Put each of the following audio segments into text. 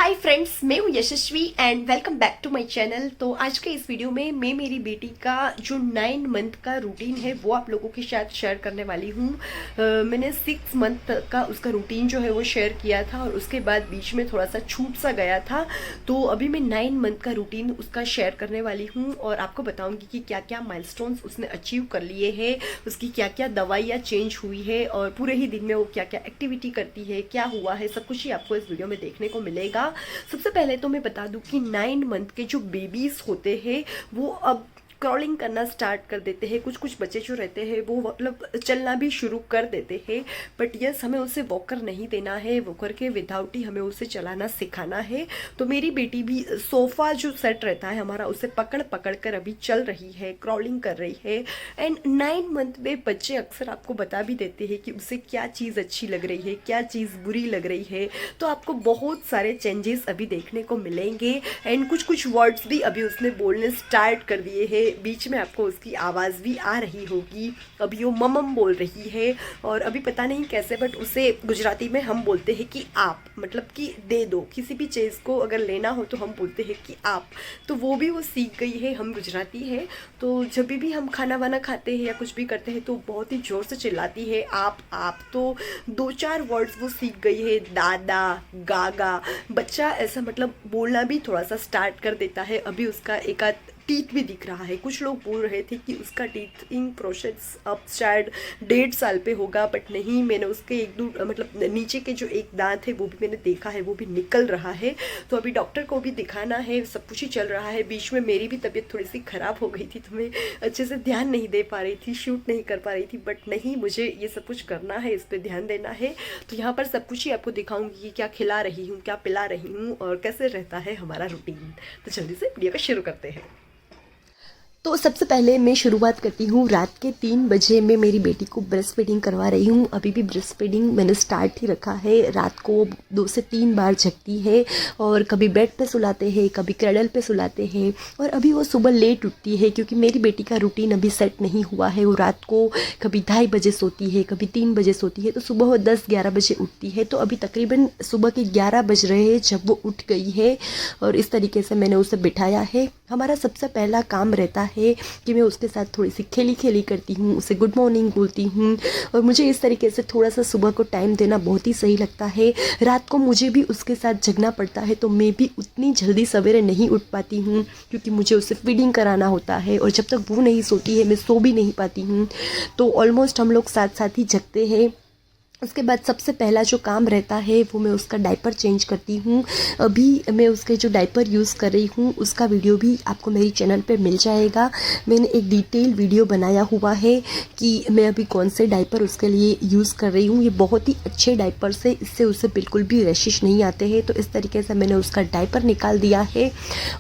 हाय friends, मैं हूँ Yashasvi and welcome back to my channel. तो आज के इस वीडियो में मैं मेरी बेटी का जो 9 मंथ का रूटीन है वो आप लोगों के साथ शेयर करने वाली हूँ। मैंने 6 मंथ का उसका रूटीन जो है वो शेयर किया था और उसके बाद बीच में थोड़ा सा छूट सा गया था। तो अभी मैं 9 मंथ का रूटीन उसका शेयर करने वाली हूँ और आपको बताऊँगी कि क्या क्या माइलस्टोन्स उसने अचीव कर लिए हैं, उसकी क्या क्या दवाइयाँ चेंज हुई है और पूरे ही दिन में वो क्या क्या एक्टिविटी करती है, क्या हुआ है, सब कुछ ही आपको इस वीडियो में देखने को मिलेगा। सबसे पहले तो मैं बता दूं कि 9 मंथ के जो बेबीज होते हैं वो अब क्रॉलिंग करना स्टार्ट कर देते हैं। कुछ कुछ बच्चे जो रहते हैं वो मतलब चलना भी शुरू कर देते हैं, बट यस हमें उसे वॉकर नहीं देना है, वॉकर के विदाउट ही हमें उसे चलाना सिखाना है। तो मेरी बेटी भी सोफ़ा जो सेट रहता है हमारा उसे पकड़ पकड़ कर अभी चल रही है, क्रॉलिंग कर रही है। एंड 9 मंथ में बच्चे अक्सर आपको बता भी देते हैं कि उसे क्या चीज़ अच्छी लग रही है, क्या चीज़ बुरी लग रही है। तो आपको बहुत सारे चेंजेस अभी देखने को मिलेंगे एंड कुछ कुछ वर्ड्स भी अभी उसने बोलने स्टार्ट कर दिए हैं। बीच में आपको उसकी आवाज़ भी आ रही होगी। अभी वो ममम बोल रही है और अभी पता नहीं कैसे बट उसे गुजराती में हम बोलते हैं कि आप, मतलब कि दे दो। किसी भी चीज़ को अगर लेना हो तो हम बोलते हैं कि आप। तो वो भी वो सीख गई है, हम गुजराती है। तो जब भी हम खाना वाना खाते हैं या कुछ भी करते हैं तो बहुत ही ज़ोर से चिल्लाती है आप। तो 2-4 वर्ड्स वो सीख गई है, दादा, गागा। बच्चा ऐसा मतलब बोलना भी थोड़ा सा स्टार्ट कर देता है। अभी उसका एक आध टीथ भी दिख रहा है। कुछ लोग बोल रहे थे कि उसका टीथिंग प्रोसेस अब शायद 1.5 साल पे होगा, बट नहीं, मैंने उसके एक दो मतलब नीचे के जो एक दांत है वो भी मैंने देखा है, वो भी निकल रहा है। तो अभी डॉक्टर को भी दिखाना है, सब कुछ ही चल रहा है। बीच में मेरी भी तबीयत थोड़ी सी ख़राब हो गई थी तो मैं अच्छे से ध्यान नहीं दे पा रही थी, शूट नहीं कर पा रही थी, बट नहीं, मुझे ये सब कुछ करना है, इस पर ध्यान देना है। तो यहाँ पर सब कुछ ही आपको दिखाऊंगी कि क्या खिला रही हूँ, क्या पिला रही हूँ और कैसे रहता है हमारा रूटीन। तो जल्दी से वीडियो को शुरू करते हैं। तो सबसे पहले मैं शुरुआत करती हूँ रात के 3 बजे। मैं मेरी बेटी को ब्रेस्ट फीडिंग करवा रही हूँ। अभी भी ब्रेस्ट फीडिंग मैंने स्टार्ट ही रखा है। रात को 2 से 3 बार जगती है और कभी बेड पे सुलाते हैं, कभी क्रैडल पे सुलाते हैं। और अभी वो सुबह लेट उठती है क्योंकि मेरी बेटी का रूटीन अभी सेट नहीं हुआ है। वो रात को कभी 2:30 बजे सोती है, कभी 3 बजे सोती है, तो सुबह वो 10-11 बजे उठती है। तो अभी तकरीबन सुबह के 11 बज रहे हैं जब वो उठ गई है और इस तरीके से मैंने उसे बिठाया है। हमारा सबसे पहला काम रहता है कि मैं उसके साथ थोड़ी सी खेली करती हूँ, उसे गुड मॉर्निंग बोलती हूँ और मुझे इस तरीके से थोड़ा सा सुबह को टाइम देना बहुत ही सही लगता है। रात को मुझे भी उसके साथ जगना पड़ता है तो मैं भी उतनी जल्दी सवेरे नहीं उठ पाती हूँ क्योंकि मुझे उसे फीडिंग कराना होता है और जब तक वो नहीं सोती है मैं सो भी नहीं पाती हूँ। तो ऑलमोस्ट हम लोग साथ साथ ही जगते हैं। उसके बाद सबसे पहला जो काम रहता है वो मैं उसका डायपर चेंज करती हूँ। अभी मैं उसके जो डायपर यूज़ कर रही हूँ उसका वीडियो भी आपको मेरी चैनल पे मिल जाएगा। मैंने एक डिटेल वीडियो बनाया हुआ है कि मैं अभी कौन से डायपर उसके लिए यूज़ कर रही हूँ। ये बहुत ही अच्छे डायपर्स है, इससे उसे बिल्कुल भी रैशेस नहीं आते हैं। तो इस तरीके से मैंने उसका डायपर निकाल दिया है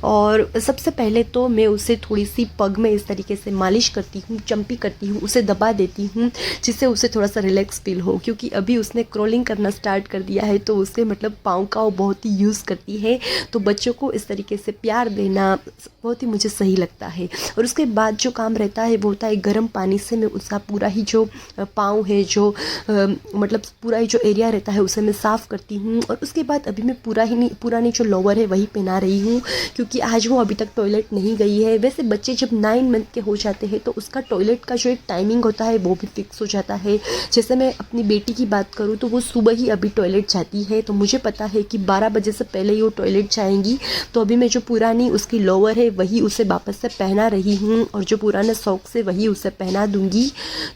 और सबसे पहले तो मैं उसे थोड़ी सी पग में इस तरीके से मालिश करती हूँ, चम्पी करती हूँ, उसे दबा देती हूँ जिससे उसे थोड़ा सा रिलैक्स फील हो। क्योंकि अभी उसने क्रॉलिंग करना स्टार्ट कर दिया है तो उसके मतलब पाँव का वो बहुत ही यूज़ करती है। तो बच्चों को इस तरीके से प्यार देना बहुत ही मुझे सही लगता है। और उसके बाद जो काम रहता है वो होता है गर्म पानी से मैं उसका पूरा ही जो पाँव है, जो मतलब पूरा ही जो एरिया रहता है उसे मैं साफ़ करती हूँ। और उसके बाद अभी मैं पुरानी जो लोअर है वही पहना रही हूँ क्योंकि आज वो अभी तक टॉयलेट नहीं गई है। वैसे बच्चे जब 9 मंथ के हो जाते हैं तो उसका टॉयलेट का जो एक टाइमिंग होता है वो भी फिक्स हो जाता है। जैसे मैं अपनी बेटी की बात करूँ तो वो सुबह ही अभी टॉयलेट जाती है तो मुझे पता है कि 12 बजे से पहले ही वो टॉयलेट जाएंगी। तो अभी मैं जो पुरानी उसकी लोअर है वही उसे वापस से पहना रही हूँ और जो पुराने सॉक्स है वही उसे पहना दूंगी।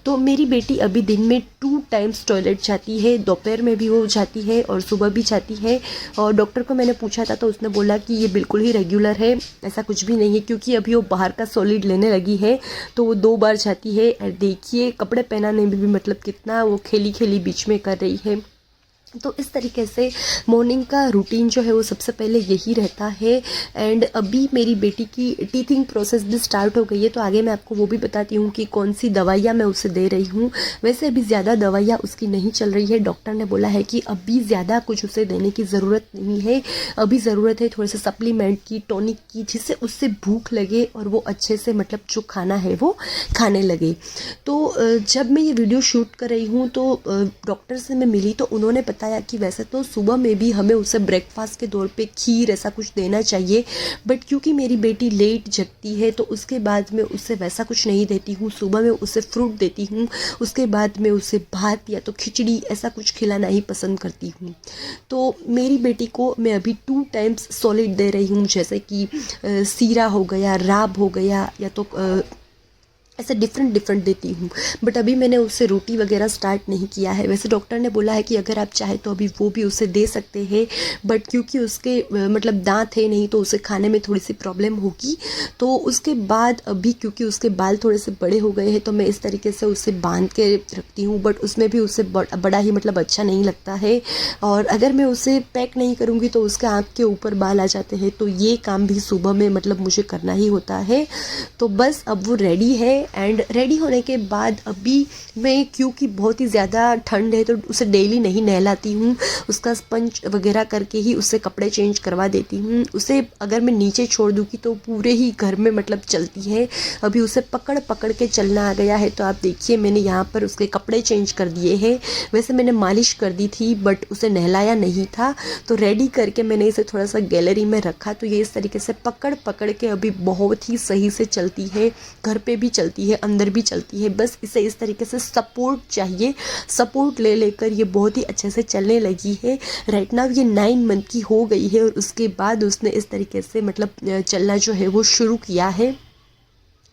तो मेरी बेटी अभी दिन में 2 टाइम्स टॉयलेट जाती है, दोपहर में भी वो जाती है और सुबह भी जाती है। और डॉक्टर को मैंने पूछा था तो उसने बोला कि ये बिल्कुल ही रेगुलर है, ऐसा कुछ भी नहीं है क्योंकि अभी वो बाहर का सॉलिड लेने लगी है तो वो 2 बार जाती है। और देखिए कपड़े पहनाने में भी मतलब कितना वो खेली बीच में कर रही है। तो इस तरीके से मॉर्निंग का रूटीन जो है वो सबसे पहले यही रहता है। एंड अभी मेरी बेटी की टीथिंग प्रोसेस भी स्टार्ट हो गई है तो आगे मैं आपको वो भी बताती हूँ कि कौन सी दवाइयाँ मैं उसे दे रही हूँ। वैसे अभी ज़्यादा दवाइयाँ उसकी नहीं चल रही है। डॉक्टर ने बोला है कि अभी ज़्यादा कुछ उसे देने की ज़रूरत नहीं है, अभी ज़रूरत है थोड़े से सप्लीमेंट की, टॉनिक की, जिससे उससे भूख लगे और वो अच्छे से मतलब जो खाना है वो खाने लगे। तो जब मैं ये वीडियो शूट कर रही हूँ तो डॉक्टर से मैं मिली तो उन्होंने बताया कि वैसे तो सुबह में भी हमें उसे ब्रेकफास्ट के तौर पे खीर ऐसा कुछ देना चाहिए, बट क्योंकि मेरी बेटी लेट जगती है तो उसके बाद मैं उसे वैसा कुछ नहीं देती हूँ। सुबह में उसे फ्रूट देती हूँ, उसके बाद मैं उसे भात या तो खिचड़ी ऐसा कुछ खिलाना ही पसंद करती हूँ। तो मेरी बेटी को मैं अभी 2 टाइम्स सॉलिड दे रही हूँ, जैसे कि सीरा हो गया, राब हो गया, या तो ऐसे डिफरेंट देती हूँ। बट अभी मैंने उससे रोटी वगैरह स्टार्ट नहीं किया है। वैसे डॉक्टर ने बोला है कि अगर आप चाहे तो अभी वो भी उसे दे सकते हैं, बट क्योंकि उसके मतलब दांत है नहीं तो उसे खाने में थोड़ी सी प्रॉब्लम होगी। तो उसके बाद अभी क्योंकि उसके बाल थोड़े से बड़े हो गए हैं तो मैं इस तरीके से उसे बांध के रखती हूँ, बट उसमें भी उसे बड़ा ही मतलब अच्छा नहीं लगता है। और अगर मैं उसे पैक नहीं करूँगी तो उसके आँख के ऊपर बाल आ जाते हैं, तो ये काम भी सुबह में मतलब मुझे करना ही होता है। तो बस अब वो रेडी है, एंड रेडी होने के बाद अभी मैं, क्योंकि बहुत ही ज़्यादा ठंड है तो उसे डेली नहीं नहलाती हूँ, उसका स्पंज वगैरह करके ही उससे कपड़े चेंज करवा देती हूँ। उसे अगर मैं नीचे छोड़ दूँगी तो पूरे ही घर में मतलब चलती है। अभी उसे पकड़ पकड़ के चलना आ गया है। तो आप देखिए मैंने यहाँ पर उसके कपड़े चेंज कर दिए हैं। वैसे मैंने मालिश कर दी थी बट उसे नहलाया नहीं था, तो रेडी करके मैंने इसे थोड़ा सा गैलरी में रखा। तो ये इस तरीके से पकड़ पकड़ के अभी बहुत ही सही से चलती है, घर पे भी चलती है, अंदर भी चलती है। बस इसे इस तरीके से सपोर्ट चाहिए, सपोर्ट ले लेकर ये बहुत ही अच्छे से चलने लगी है। राइट नाउ ये 9 मंथ की हो गई है और उसके बाद उसने इस तरीके से मतलब चलना जो है वो शुरू किया है।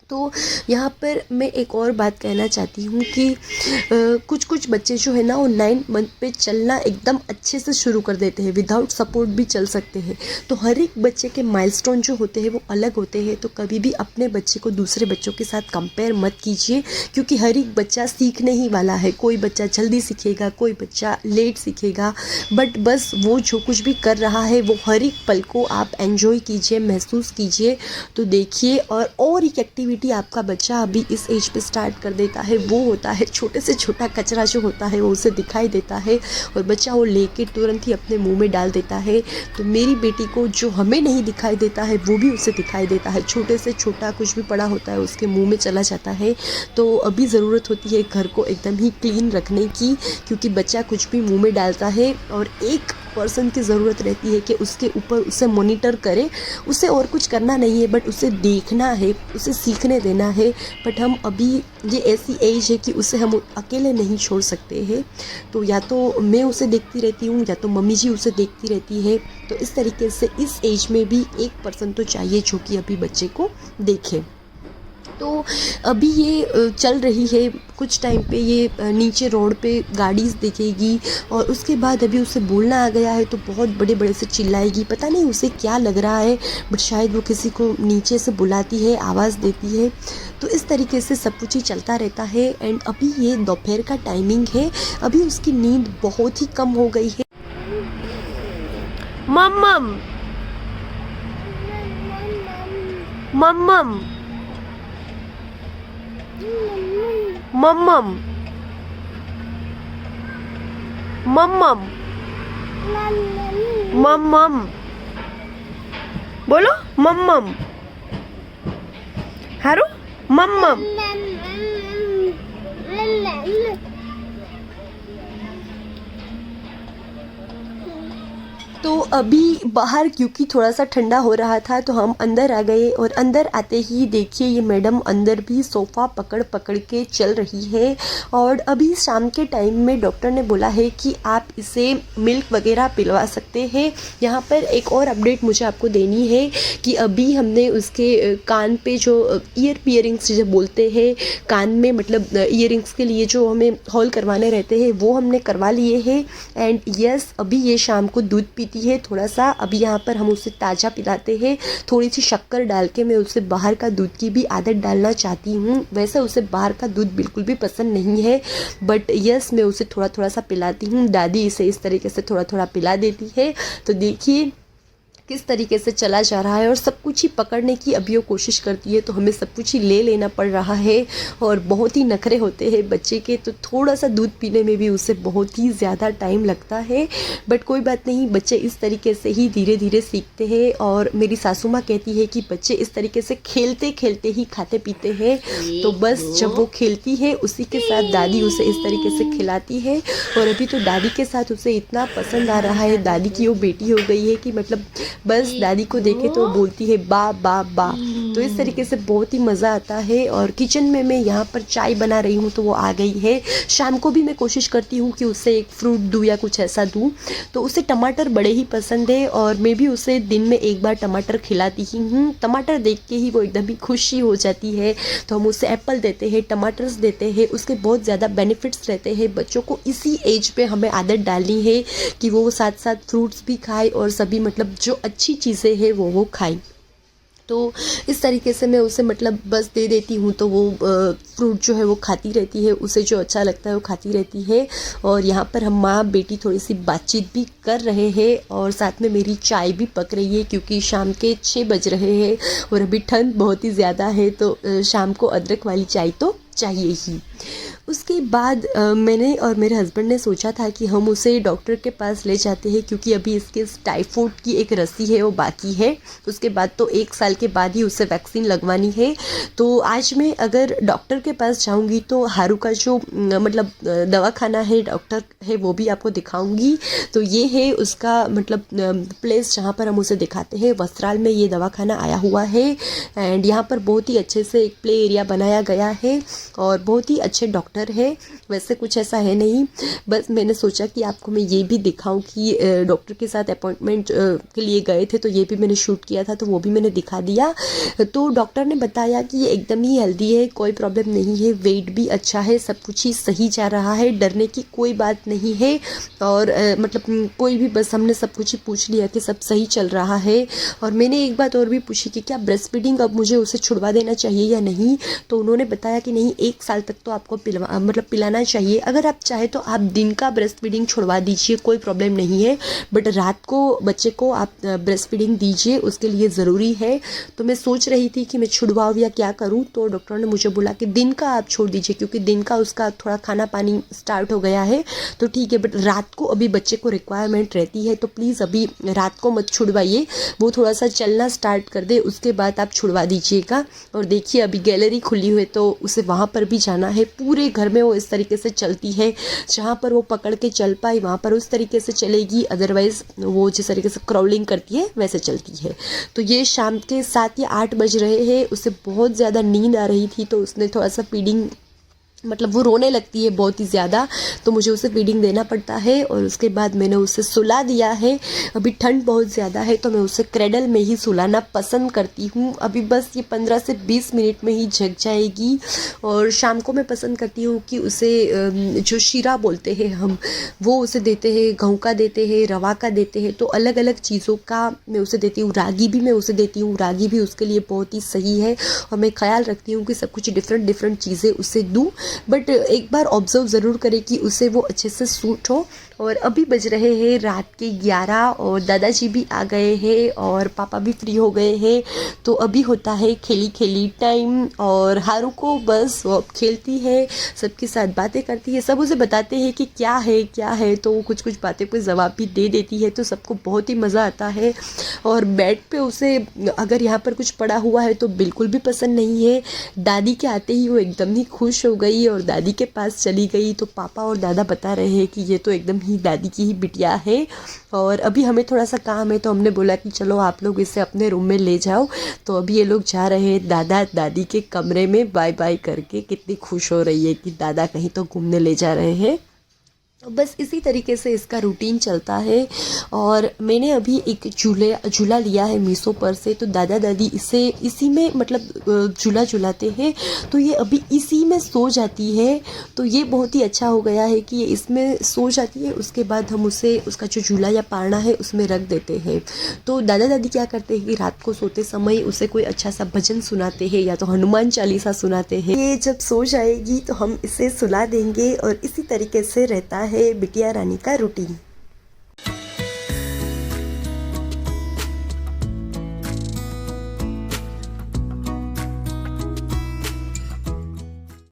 तो यहाँ पर मैं एक और बात कहना चाहती हूँ कि कुछ कुछ बच्चे जो है ना वो 9 मंथ पे चलना एकदम अच्छे से शुरू कर देते हैं, विदाउट सपोर्ट भी चल सकते हैं। तो हर एक बच्चे के माइलस्टोन जो होते हैं वो अलग होते हैं। तो कभी भी अपने बच्चे को दूसरे बच्चों के साथ कंपेयर मत कीजिए, क्योंकि हर एक बच्चा सीखने ही वाला है। कोई बच्चा जल्दी सीखेगा, कोई बच्चा लेट सीखेगा, बट बस वो जो कुछ भी कर रहा है वो हर एक पल को आप एंजॉय कीजिए, महसूस कीजिए। तो देखिए, और एक एक्टिविटी आपका बच्चा अभी इस एज पे स्टार्ट कर देता है, वो होता है छोटे से छोटा कचरा जो होता है वो उसे दिखाई देता है और बच्चा वो लेके तुरंत ही अपने मुंह में डाल देता है। तो मेरी बेटी को जो हमें नहीं दिखाई देता है वो भी उसे दिखाई देता है। छोटे से छोटा कुछ भी पड़ा होता है उसके मुंह में चला जाता है। तो अभी ज़रूरत होती है घर को एकदम ही क्लीन रखने की, क्योंकि बच्चा कुछ भी मुंह में डालता है और एक पर्सन की ज़रूरत रहती है कि उसके ऊपर उसे मॉनिटर करे। उसे और कुछ करना नहीं है, बट उसे देखना है, उसे सीखने देना है। बट हम अभी ये ऐसी एज है कि उसे हम अकेले नहीं छोड़ सकते हैं। तो या तो मैं उसे देखती रहती हूँ या तो मम्मी जी उसे देखती रहती है। तो इस तरीके से इस एज में भी एक पर्सन तो चाहिए जो कि अभी बच्चे को देखे। तो अभी ये चल रही है, कुछ टाइम पे ये नीचे रोड पे गाड़ीज़ दिखेगी और उसके बाद अभी उसे बोलना आ गया है तो बहुत बड़े बड़े से चिल्लाएगी। पता नहीं उसे क्या लग रहा है, बट शायद वो किसी को नीचे से बुलाती है, आवाज़ देती है। तो इस तरीके से सब कुछ ही चलता रहता है। एंड अभी ये दोपहर का टाइमिंग है, अभी उसकी नींद बहुत ही कम हो गई है। मम्मम मम्मम मम्मम मम्मम मम्मम बोलो, मम्मम हारू, मम्मम। तो अभी बाहर क्योंकि थोड़ा सा ठंडा हो रहा था तो हम अंदर आ गए और अंदर आते ही देखिए ये मैडम अंदर भी सोफ़ा पकड़ पकड़ के चल रही है। और अभी शाम के टाइम में डॉक्टर ने बोला है कि आप इसे मिल्क वगैरह पिलवा सकते हैं। यहाँ पर एक और अपडेट मुझे आपको देनी है कि अभी हमने उसके कान पे जो ईयर पियरिंग्स जो बोलते हैं, कान में मतलब ईयरिंग्स के लिए जो हमें हॉल करवाने रहते हैं वो हमने करवा लिए हैं। एंड यस, अभी ये शाम को दूध पीती है थोड़ा सा। अभी यहाँ पर हम उसे ताज़ा पिलाते हैं, थोड़ी सी शक्कर डाल के। मैं उसे बाहर का दूध की भी आदत डालना चाहती हूँ। वैसे उसे बाहर का दूध बिल्कुल भी पसंद नहीं है, बट यस मैं उसे थोड़ा थोड़ा सा पिलाती हूँ। दादी इसे इस तरीके से थोड़ा थोड़ा पिला देती है। तो देखिए किस तरीके से चला जा रहा है और सब कुछ ही पकड़ने की अभी वो कोशिश करती है, तो हमें सब कुछ ही ले लेना पड़ रहा है और बहुत ही नखरे होते हैं बच्चे के, तो थोड़ा सा दूध पीने में भी उसे बहुत ही ज़्यादा टाइम लगता है। बट कोई बात नहीं, बच्चे इस तरीके से ही धीरे धीरे सीखते हैं। और मेरी सासू माँ कहती है कि बच्चे इस तरीके से खेलते खेलते ही खाते पीते हैं। तो बस जब वो खेलती है उसी के साथ दादी उसे इस तरीके से खिलाती है। और अभी तो दादी के साथ उसे इतना पसंद आ रहा है, दादी की वो बेटी हो गई है कि मतलब बस दादी को देखे तो बोलती है बा बा बा। तो इस तरीके से बहुत ही मज़ा आता है। और किचन में मैं यहाँ पर चाय बना रही हूँ तो वो आ गई है। शाम को भी मैं कोशिश करती हूँ कि उसे एक फ्रूट दूँ या कुछ ऐसा दूँ। तो उसे टमाटर बड़े ही पसंद है और मैं भी उसे दिन में एक बार टमाटर खिलाती ही हूँ। टमाटर देख के ही वो एकदम ही खुशी हो जाती है। तो हम उसे एप्पल देते हैं, टमाटर्स देते हैं, उसके बहुत ज़्यादा बेनिफिट्स रहते हैं। बच्चों को इसी एज पे हमें आदत डालनी है कि वो साथ साथ फ्रूट्स भी खाए और सभी मतलब जो अच्छी चीज़ें हैं वो खाए। तो इस तरीके से मैं उसे मतलब बस दे देती हूँ तो वो फ्रूट जो है वो खाती रहती है, उसे जो अच्छा लगता है वो खाती रहती है। और यहाँ पर हम माँ बेटी थोड़ी सी बातचीत भी कर रहे हैं और साथ में मेरी चाय भी पक रही है क्योंकि शाम के 6 बज रहे हैं और अभी ठंड बहुत ही ज़्यादा है, तो शाम को अदरक वाली चाय तो चाहिए ही। उसके बाद मैंने और मेरे हस्बैंड ने सोचा था कि हम उसे डॉक्टर के पास ले जाते हैं क्योंकि अभी इसके टाइफाइड की एक रस्सी है वो बाकी है। उसके बाद तो 1 साल के बाद ही उसे वैक्सीन लगवानी है। तो आज मैं अगर डॉक्टर के पास जाऊंगी तो हारू का जो मतलब दवाखाना है, डॉक्टर है, वो भी आपको दिखाऊंगी। तो ये है उसका मतलब प्लेस जहाँ पर हम उसे दिखाते हैं। वस्त्राल में ये दवाखाना आया हुआ है एंड यहाँ पर बहुत ही अच्छे से एक प्ले एरिया बनाया गया है और बहुत ही अच्छे डॉक्टर है। वैसे कुछ ऐसा है नहीं, बस मैंने सोचा कि आपको मैं ये भी दिखाऊं कि डॉक्टर के साथ अपॉइंटमेंट के लिए गए थे तो ये भी मैंने शूट किया था, तो वो भी मैंने दिखा दिया। तो डॉक्टर ने बताया कि ये एकदम ही हेल्दी है, कोई प्रॉब्लम नहीं है, वेट भी अच्छा है, सब कुछ ही सही जा रहा है, डरने की कोई बात नहीं है। और मतलब कोई भी, बस हमने सब कुछ ही पूछ लिया कि सब सही चल रहा है। और मैंने एक बात और भी पूछी कि क्या ब्रेस्ट फीडिंग अब मुझे उसे छुड़वा देना चाहिए या नहीं। तो उन्होंने बताया कि नहीं, 1 साल तक तो आपको पिलाना चाहिए। अगर आप चाहे तो आप दिन का ब्रेस्ट फीडिंग छुड़वा दीजिए, कोई प्रॉब्लम नहीं है, बट रात को बच्चे को आप ब्रेस्ट फीडिंग दीजिए, उसके लिए ज़रूरी है। तो मैं सोच रही थी कि मैं छुड़वाऊँ या क्या करूँ, तो डॉक्टर ने मुझे बोला कि दिन का आप छोड़ दीजिए क्योंकि दिन का उसका थोड़ा खाना पानी स्टार्ट हो गया है तो ठीक है, बट रात को अभी बच्चे को रिक्वायरमेंट रहती है तो प्लीज़ अभी रात को मत छुड़वाइए, वो थोड़ा सा चलना स्टार्ट कर दे उसके बाद आप छुड़वा दीजिएगा। और देखिए अभी गैलरी खुली हुई है तो उसे वहाँ पर भी जाना है। पूरे घर में वो इस तरीके से चलती है, जहाँ पर वो पकड़ के चल पाए वहाँ पर उस तरीके से चलेगी, अदरवाइज़ वो जिस तरीके से क्राउलिंग करती है वैसे चलती है। तो ये शाम के 7 या 8 बज रहे हैं, उसे बहुत ज़्यादा नींद आ रही थी तो उसने थोड़ा सा फीडिंग मतलब वो रोने लगती है बहुत ही ज़्यादा, तो मुझे उसे फीडिंग देना पड़ता है। और उसके बाद मैंने उसे सुला दिया है। अभी ठंड बहुत ज़्यादा है तो मैं उसे क्रेडल में ही सुलाना पसंद करती हूँ। अभी बस ये 15 से 20 मिनट में ही जग जाएगी। और शाम को मैं पसंद करती हूँ कि उसे जो शीरा बोलते हैं हम, वो उसे देते हैं, गेहूं का देते हैं, रवा का देते हैं, तो अलग अलग चीज़ों का मैं उसे देती हूँ। रागी भी मैं उसे देती हूँ, रागी भी उसके लिए बहुत ही सही है। और मैं ख्याल रखती हूँ कि सब कुछ डिफरेंट चीज़ें उसे दूँ, बट एक बार ऑब्जर्व ज़रूर करें कि उसे वो अच्छे से सूट हो। और अभी बज रहे हैं रात के 11 और दादाजी भी आ गए हैं और पापा भी फ्री हो गए हैं। तो अभी होता है खेली खेली टाइम और हारू को बस वो खेलती है, सबके साथ बातें करती है, सब उसे बताते हैं कि क्या है, तो वो कुछ बातें पे जवाब भी दे देती है, तो सबको बहुत ही मज़ा आता है। और बेड पे उसे अगर यहाँ पर कुछ पड़ा हुआ है तो बिल्कुल भी पसंद नहीं है। दादी के आते ही वो एकदम ही खुश हो गई और दादी के पास चली गई। तो पापा और दादा बता रहे हैं कि ये तो एकदम ही दादी की ही बिटिया है। और अभी हमें थोड़ा सा काम है तो हमने बोला कि चलो आप लोग इसे अपने रूम में ले जाओ। तो अभी ये लोग जा रहे हैं दादा दादी के कमरे में बाय बाय करके। कितनी खुश हो रही है कि दादा कहीं तो घूमने ले जा रहे हैं। बस इसी तरीके से इसका रूटीन चलता है। और मैंने अभी एक झूला लिया है मीशो पर से, तो दादा दादी इसी में मतलब झूला झूलाते हैं, तो ये अभी इसी में सो जाती है। तो ये बहुत ही अच्छा हो गया है कि ये इसमें सो जाती है, उसके बाद हम उसे उसका जो झूला या पारना है उसमें रख देते हैं। तो दादा दादी क्या करते हैं कि रात को सोते समय उसे कोई अच्छा सा भजन सुनाते हैं या तो हनुमान चालीसा सुनाते हैं। ये जब सो जाएगी तो हम इसे सुला देंगे और इसी तरीके से रहता है बिटिया रानी का रूटीन।